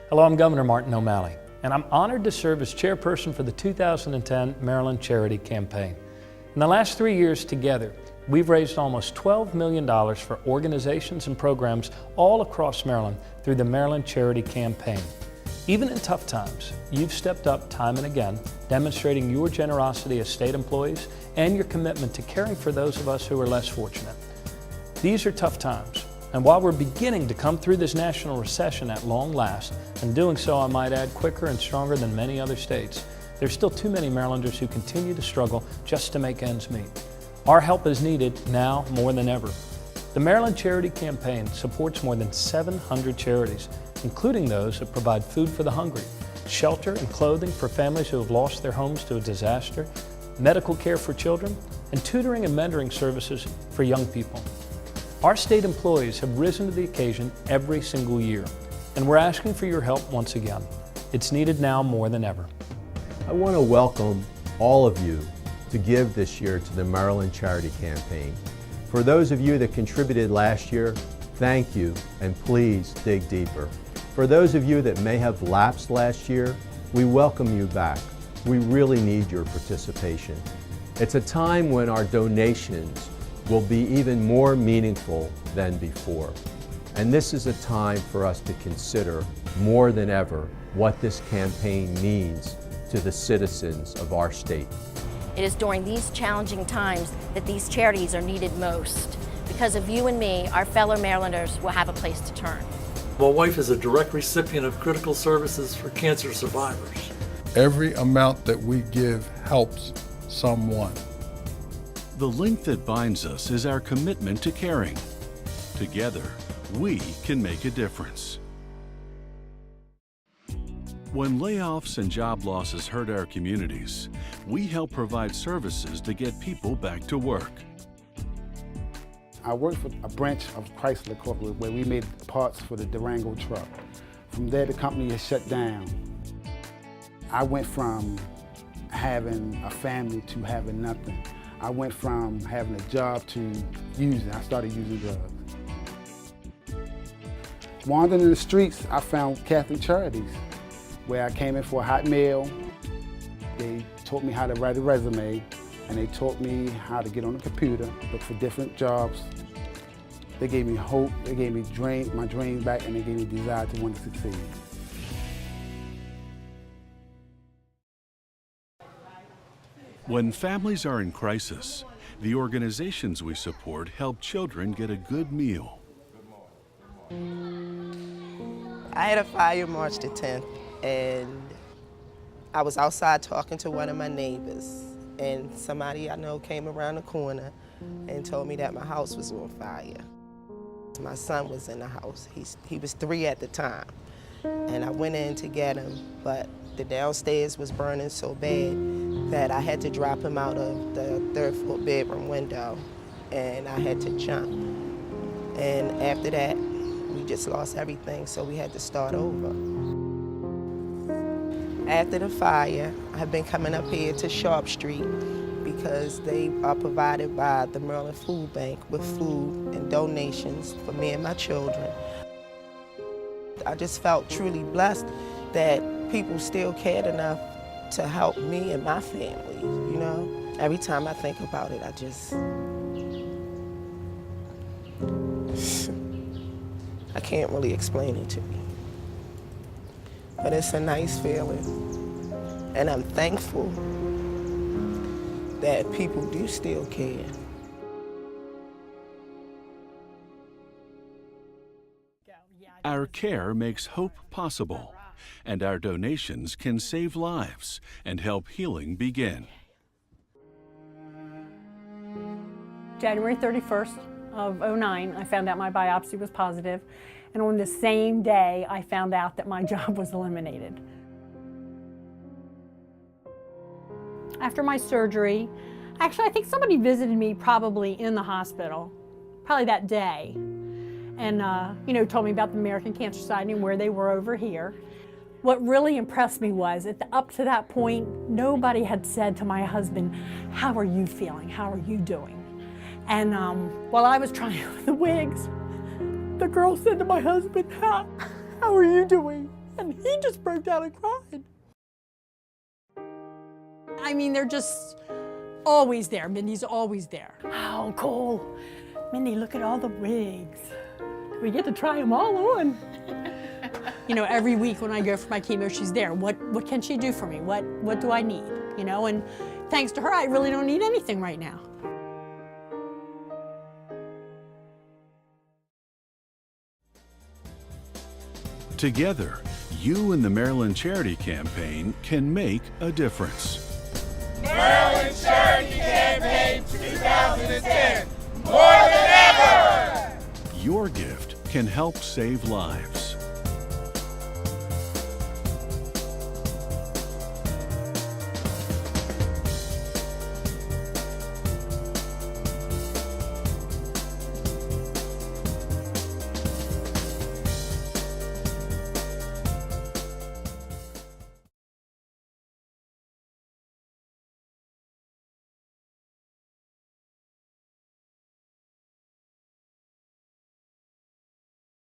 Hello, I'm Governor Martin O'Malley, and I'm honored to serve as chairperson for the 2010 Maryland Charity Campaign. In the last 3 years together, we've raised almost $12 million for organizations and programs all across Maryland through the Maryland Charity Campaign. Even in tough times, you've stepped up time and again, demonstrating your generosity as state employees and your commitment to caring for those of us who are less fortunate. These are tough times. And while we're beginning to come through this national recession at long last, and doing so, I might add, quicker and stronger than many other states, there's still too many Marylanders who continue to struggle just to make ends meet. Our help is needed now more than ever. The Maryland Charity Campaign supports more than 700 charities, including those that provide food for the hungry, shelter and clothing for families who have lost their homes to a disaster, medical care for children, and tutoring and mentoring services for young people. Our state employees have risen to the occasion every single year, and we're asking for your help once again. It's needed now more than ever. I want to welcome all of you to give this year to the Maryland Charity Campaign. For those of you that contributed last year, thank you, and please dig deeper. For those of you that may have lapsed last year, we welcome you back. We really need your participation. It's a time when our donations will be even more meaningful than before. And this is a time for us to consider more than ever what this campaign means to the citizens of our state. It is during these challenging times that these charities are needed most. Because of you and me, our fellow Marylanders will have a place to turn. My wife is a direct recipient of critical services for cancer survivors. Every amount that we give helps someone. The link that binds us is our commitment to caring. Together, we can make a difference. When layoffs and job losses hurt our communities, we help provide services to get people back to work. I worked for a branch of Chrysler Corporate where we made parts for the Durango truck. From there, the company has shut down. I went from having a family to having nothing. I went from having a job to using. I started using drugs. Wandering in the streets, I found Catholic Charities, where I came in for a hot meal. They taught me how to write a resume, and they taught me how to get on the computer, look for different jobs. They gave me hope, they gave me my dreams back, and they gave me desire to want to succeed. When families are in crisis, the organizations we support help children get a good meal. I had a fire March the 10th, and I was outside talking to one of my neighbors, and somebody I know came around the corner and told me that my house was on fire. My son was in the house. He was 3 at the time, and I went in to get him, but the downstairs was burning so bad that I had to drop him out of the 3rd floor bedroom window, and I had to jump. And after that, we just lost everything, so we had to start over. After the fire, I've been coming up here to Sharp Street because they are provided by the Maryland Food Bank with food and donations for me and my children. I just felt truly blessed that people still cared enough to help me and my family, you know? Every time I think about it, I can't really explain it to you. But it's a nice feeling. And I'm thankful that people do still care. Our care makes hope possible, and our donations can save lives and help healing begin. January 31st of '09, I found out my biopsy was positive, and on the same day, I found out that my job was eliminated. After my surgery, actually, I think somebody visited me probably in the hospital, probably that day, and told me about the American Cancer Society and where they were over here. What really impressed me was, up to that point, nobody had said to my husband, "How are you feeling? How are you doing?" And while I was trying with the wigs, the girl said to my husband, how are you doing? And he just broke down and cried. I mean, they're just always there. Mindy's always there. Oh, cool. Mindy, look at all the wigs. We get to try them all on. You know, every week when I go for my chemo, she's there. What can she do for me? What do I need? You know, and thanks to her, I really don't need anything right now. Together, you and the Maryland Charity Campaign can make a difference. Maryland Charity Campaign 2010, more than ever! Your gift can help save lives.